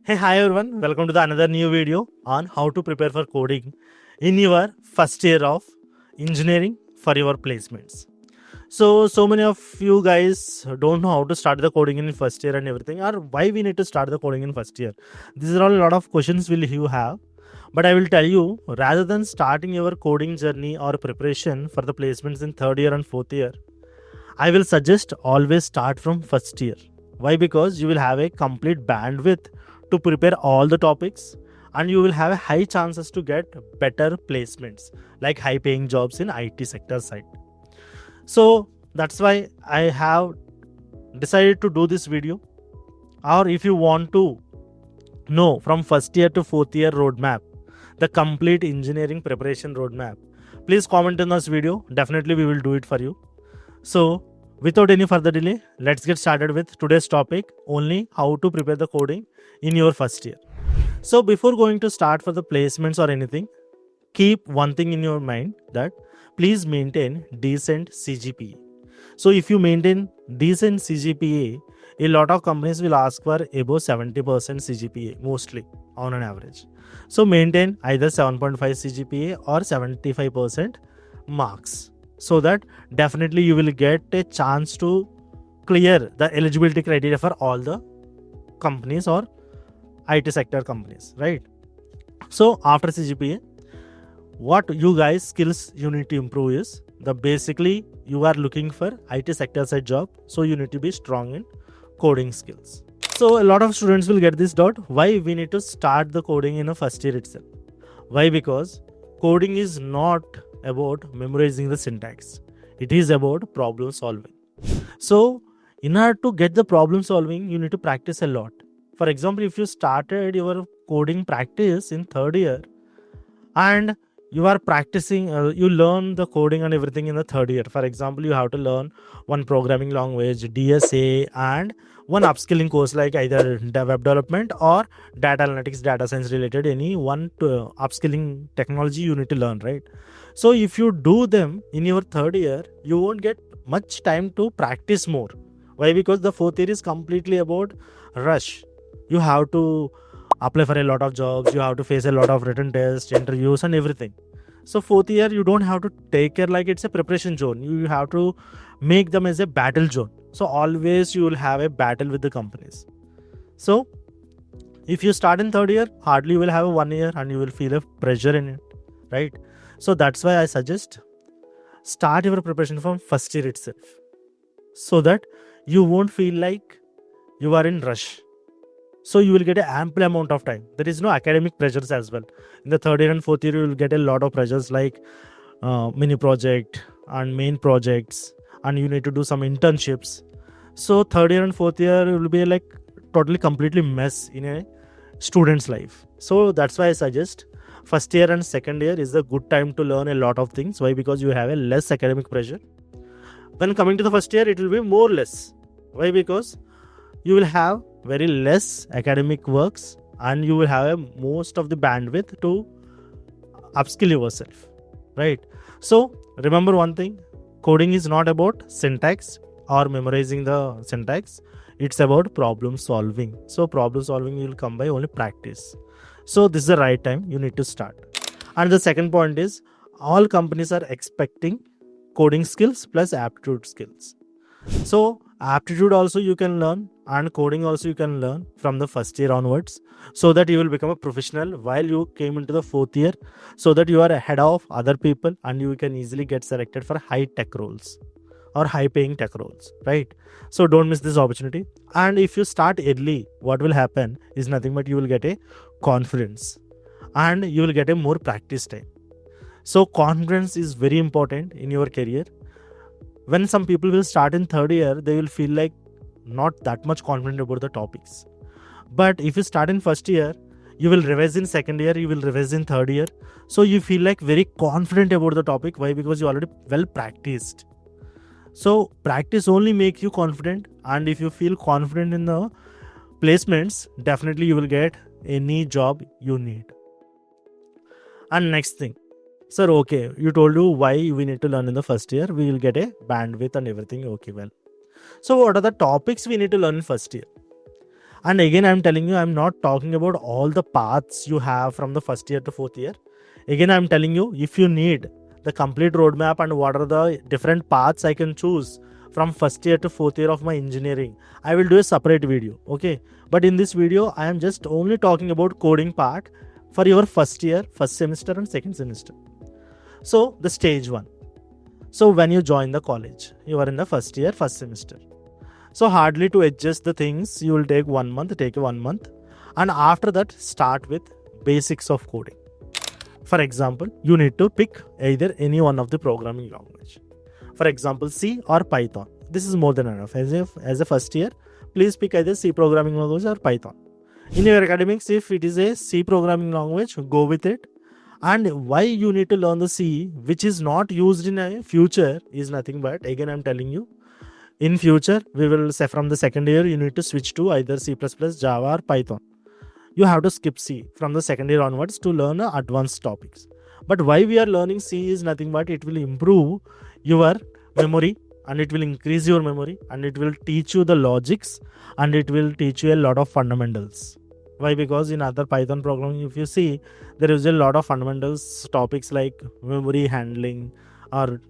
Hey, hi everyone. Welcome to the another new video on how to prepare for coding in your first year of engineering for your placements. So many of you guys don't know how to start the coding in first year and everything, or why we need to start the coding in first year. These are all a lot of questions will you have, but I will tell you, rather than starting your coding journey or preparation for the placements in third year and fourth year, I will suggest always start from first year. Why? Because you will have a complete bandwidth to prepare all the topics, and you will have high chances to get better placements like high paying jobs in IT sector side. So that's why I have decided to do this video. Or if you want to know from first year to fourth year roadmap, the complete engineering preparation roadmap, please comment in this video. Definitely we will do it for you. So without any further delay, let's get started with today's topic, only how to prepare the coding in your first year. So before going to start for the placements or anything, keep one thing in your mind, that please maintain decent CGPA. So if you maintain decent CGPA, a lot of companies will ask for above 70% CGPA mostly on an average. So maintain either 7.5 CGPA or 75% marks, so that definitely you will get a chance to clear the eligibility criteria for all the companies or IT sector companies, right? So after CGPA, what you guys skills you need to improve is the basically you are looking for IT sector side job, so you need to be strong in coding skills. So a lot of students will get this doubt, why we need to start the coding in a first year itself. Why? Because coding is not about memorizing the syntax, it is about problem solving. So in order to get the problem solving, you need to practice a lot. For example, if you started your coding practice in third year and you are practicing, you learn the coding and everything in the third year. For example, you have to learn one programming language, DSA, and one upskilling course like either web development or data analytics, data science related, any one upskilling technology you need to learn, right? So if you do them in your third year, you won't get much time to practice more. Why? Because the fourth year is completely about rush. You have to apply for a lot of jobs, you have to face a lot of written tests, interviews, and everything. So fourth year you don't have to take care like it's a preparation zone, you have to make them as a battle zone. So always you will have a battle with the companies. So if you start in third year, hardly you will have a 1 year and you will feel a pressure in it, right? So that's why I suggest start your preparation from first year itself, so that you won't feel like you are in rush. So you will get an ample amount of time. There is no academic pressures as well. In the third year and fourth year, you will get a lot of pressures like mini project and main projects, and you need to do some internships. So third year and fourth year will be like totally completely mess in a student's life. So that's why I suggest first year and second year is the good time to learn a lot of things. Why? Because you have a less academic pressure. When coming to the first year, it will be more less. Why? Because you will have very less academic works and you will have most of the bandwidth to upskill yourself, right? So remember one thing, coding is not about syntax or memorizing the syntax, it's about problem solving. So problem solving will come by only practice. So this is the right time you need to start. And the second point is, all companies are expecting coding skills plus aptitude skills. So aptitude also you can learn and coding also you can learn from the first year onwards, so that you will become a professional while you came into the fourth year, so that you are ahead of other people and you can easily get selected for high tech roles or high paying tech roles, right? So don't miss this opportunity. And if you start early, what will happen is nothing but you will get a confidence and you will get a more practice time. So confidence is very important in your career. When some people will start in third year, they will feel like not that much confident about the topics. But if you start in first year, you will revise in second year, you will revise in third year. So you feel like very confident about the topic. Why? Because you already well practiced. So practice only make you confident, and if you feel confident in the placements, definitely you will get any job you need. And next thing, sir, okay, you told you why we need to learn in the first year, we will get a bandwidth and everything. Okay, well, so what are the topics we need to learn in first year? And again, I'm telling you, I'm not talking about all the paths you have from the first year to fourth year. Again, I'm telling you, if you need the complete roadmap and what are the different paths I can choose from first year to fourth year of my engineering, I will do a separate video. Okay. But in this video, I am just only talking about coding part for your first year, first semester and second semester. So the stage one. So when you join the college, you are in the first year, first semester. So hardly to adjust the things, you will take 1 month, take 1 month. And after that, start with basics of coding. For example, you need to pick either any one of the programming language. For example, C or Python. This is more than enough. As a first year, please pick either C programming language or Python. In your academics, if it is a C programming language, go with it. And why you need to learn the C, which is not used in a future, is nothing but, again, I'm telling you, in future, we will say from the second year, you need to switch to either C++, Java or Python. You have to skip C from the second year onwards to learn advanced topics. But why we are learning C is nothing but it will improve your memory and it will increase your memory and it will teach you the logics and it will teach you a lot of fundamentals. Why? Because in other Python programming, if you see, there is a lot of fundamentals topics like memory handling or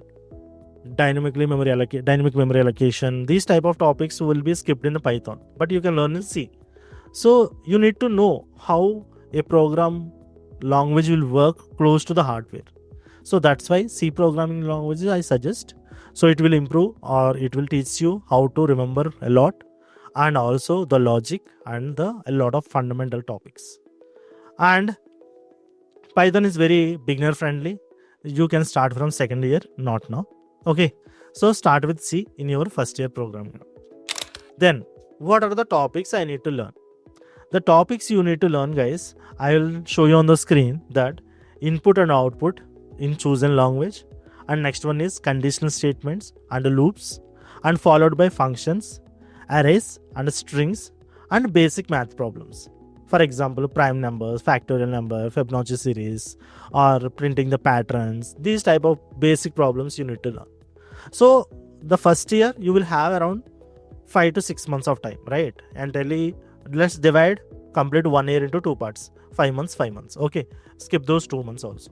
dynamic memory allocation. These type of topics will be skipped in the Python, but you can learn in C. So you need to know how a program language will work close to the hardware. So that's why C programming languages I suggest. So it will improve or it will teach you how to remember a lot and also the logic and a lot of fundamental topics. And Python is very beginner friendly. You can start from second year, not now. Okay. So start with C in your first year programming. Then what are the topics I need to learn? The topics you need to learn, guys, I will show you on the screen that input and output in chosen language. And next one is conditional statements and loops and followed by functions, arrays and strings and basic math problems. For example, prime numbers, factorial number, Fibonacci series or printing the patterns. These type of basic problems you need to learn. So the first year you will have around 5 to 6 months of time, right? And really, let's divide complete 1 year into 2 parts. 5 months, 5 months. Okay. Skip those 2 months also.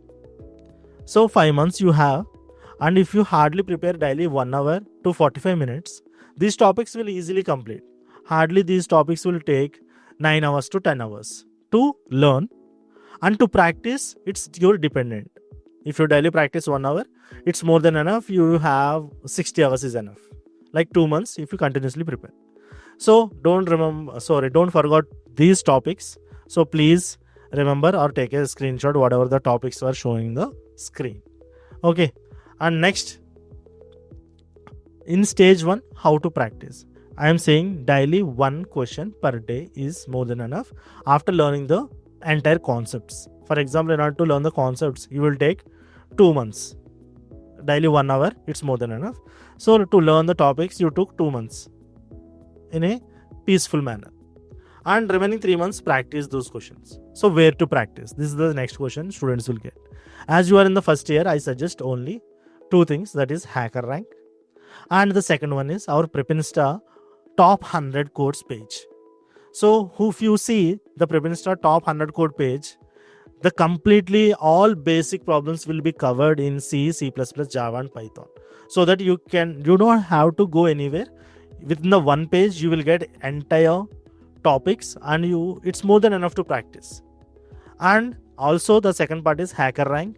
So 5 months you have, and if you hardly prepare daily 1 hour to 45 minutes, these topics will easily complete. Hardly these topics will take 9 hours to 10 hours to learn, and to practice, it's your dependent. If you daily practice 1 hour, it's more than enough. You have 60 hours is enough. Like 2 months if you continuously prepare. So don't forget these topics. So please remember or take a screenshot whatever the topics are showing the screen. Okay. And next, in stage 1, how to practice. I am saying daily 1 question per day is more than enough after learning the entire concepts. For example, in order to learn the concepts, you will take 2 months. Daily 1 hour, it's more than enough. So to learn the topics, you took 2 months in a peaceful manner. And remaining 3 months, practice those questions. So where to practice? This is the next question students will get. As you are in the first year, I suggest only 2 things, that is HackerRank. And the second one is our Prepinsta top 100 codes page. So if you see the Prepinsta top 100 code page, the completely all basic problems will be covered in C, C++, Java and Python. So that you don't have to go anywhere. Within the one page, you will get entire topics and it's more than enough to practice. And also the second part is HackerRank.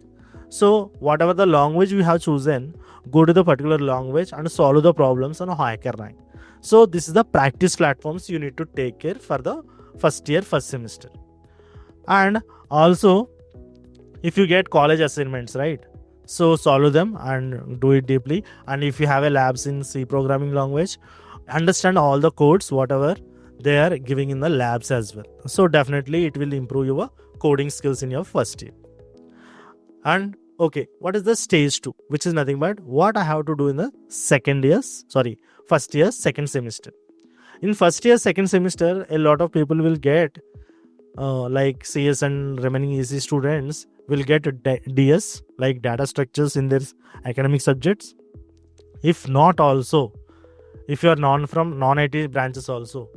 So whatever the language you have chosen, go to the particular language and solve the problems on HackerRank. So this is the practice platforms you need to take care for the first year, first semester. And also, if you get college assignments, right? So solve them and do it deeply. And if you have a labs in C programming language, understand all the codes, whatever they are giving in the labs as well. So definitely it will improve your coding skills in your first year. And okay, what is the stage 2? Which is nothing but what I have to do in the first year, second semester. In first year, second semester, a lot of people will get like CS and remaining easy students will get DS, like data structures in their academic subjects. If not also, if you are from non-IT branches also,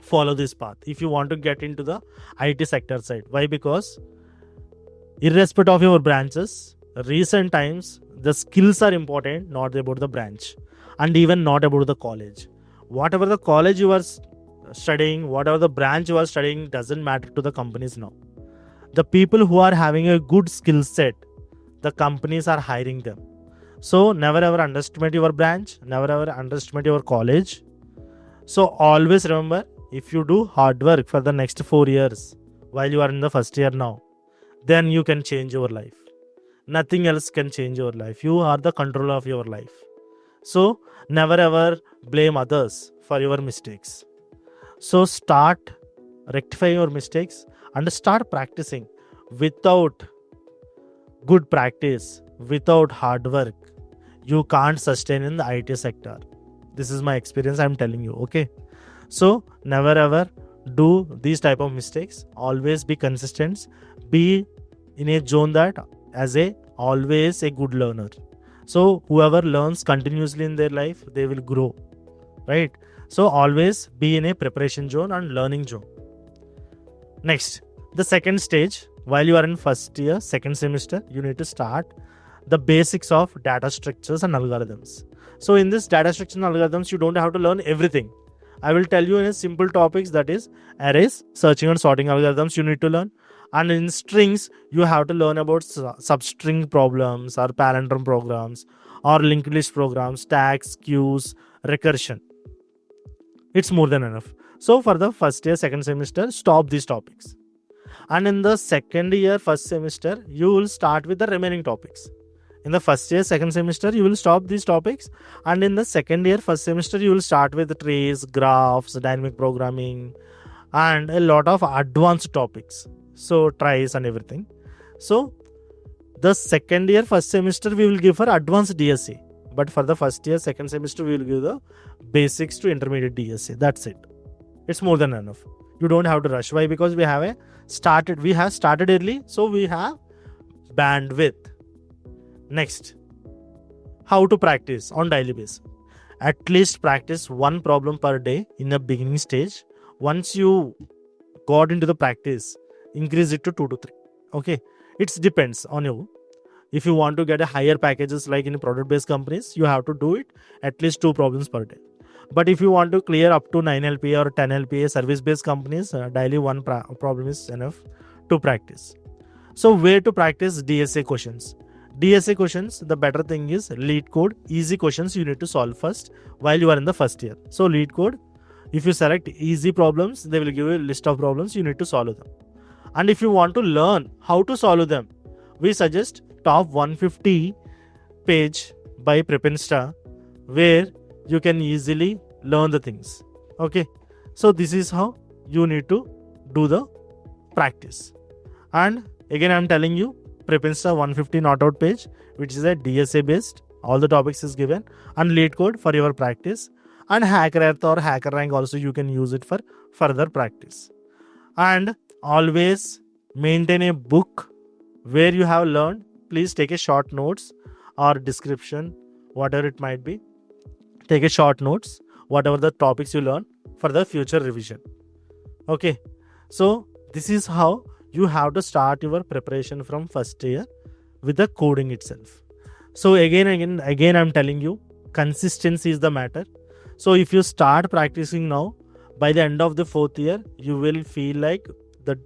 follow this path if you want to get into the IT sector side. Why? Because irrespective of your branches, recent times the skills are important, not about the branch, and even not about the college. Whatever the college you are studying, whatever the branch you are studying, doesn't matter to the companies now. The people who are having a good skill set, the companies are hiring them. So never ever underestimate your branch, never ever underestimate your college. So always remember, if you do hard work for the next 4 years while you are in the first year now, then you can change your life. Nothing else can change your life. You are the controller of your life. So never ever blame others for your mistakes. So start rectifying your mistakes and start practicing. Without good practice, without hard work, you can't sustain in the IT sector. This is my experience, I'm telling you. Okay, so never ever do these type of mistakes. Always be consistent. Be in a zone that as a always a good learner. So whoever learns continuously in their life, they will grow, right? So always be in a preparation zone and learning zone. Next, the second stage, while you are in first year, second semester, you need to start the basics of data structures and algorithms. So in this data structures and algorithms, you don't have to learn everything. I will tell you in a simple topics, that is arrays, searching and sorting algorithms you need to learn. And in strings, you have to learn about substring problems or palindrome programs or linked list programs, tags, queues, recursion. It's more than enough. So for the first year, second semester, stop these topics. And in the second year, first semester, you will start with the remaining topics. In the first year, second semester, you will stop these topics. And in the second year, first semester, you will start with the trees, graphs, dynamic programming, and a lot of advanced topics. So tries and everything. So the second year, first semester, we will give for advanced DSA. But for the first year, second semester, we will give the basics to intermediate DSA. That's it. It's more than enough. You don't have to rush. Why? Because we have started early, so we have bandwidth. Next, how to practice on daily basis. At least practice one problem per day in the beginning stage. Once you got into the practice, increase it to 2 to 3. Okay, it depends on you. If you want to get a higher packages like in product based companies, you have to do it at least 2 problems per day. But if you want to clear up to 9 LPA or 10 LPA service based companies, daily one problem is enough to practice. So where to practice DSA questions? DSA questions, the better thing is lead code, easy questions you need to solve first while you are in the first year. So lead code, if you select easy problems, they will give you a list of problems you need to solve them. And if you want to learn how to solve them, we suggest top 150 page by Prepinsta, where you can easily learn the things. Okay, so this is how you need to do the practice. And again, I'm telling you, Prepinsta 150 not out page, which is a DSA based, all the topics is given, and lead code for your practice, and Hacker Earth or Hacker Rank also you can use it for further practice. And always maintain a book where you have learned. Please take a short notes or description, whatever it might be. Take a short notes, whatever the topics you learn for the future revision. Okay, so this is how you have to start your preparation from first year with the coding itself. So again I'm telling you, consistency is the matter. So if you start practicing now, by the end of the 4th year, you will feel like the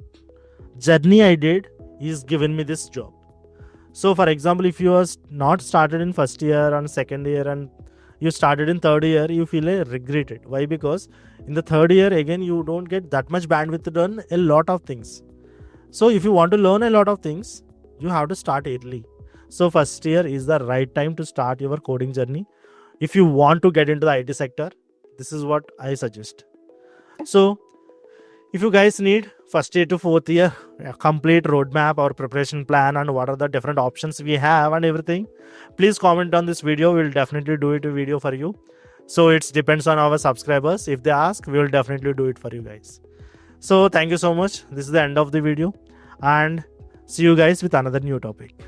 journey I did is given me this job. So for example, if you are not started in first year and second year and you started in third year, you feel regretted. Why? Because in the third year, again, you don't get that much bandwidth to learn a lot of things. So if you want to learn a lot of things, you have to start early. So first year is the right time to start your coding journey. If you want to get into the IT sector, this is what I suggest. So if you guys need first year to 4th year, a complete roadmap or preparation plan and what are the different options we have and everything, please comment on this video. We'll definitely do it a video for you. So it depends on our subscribers. If they ask, we will definitely do it for you guys. So thank you so much. This is the end of the video and see you guys with another new topic.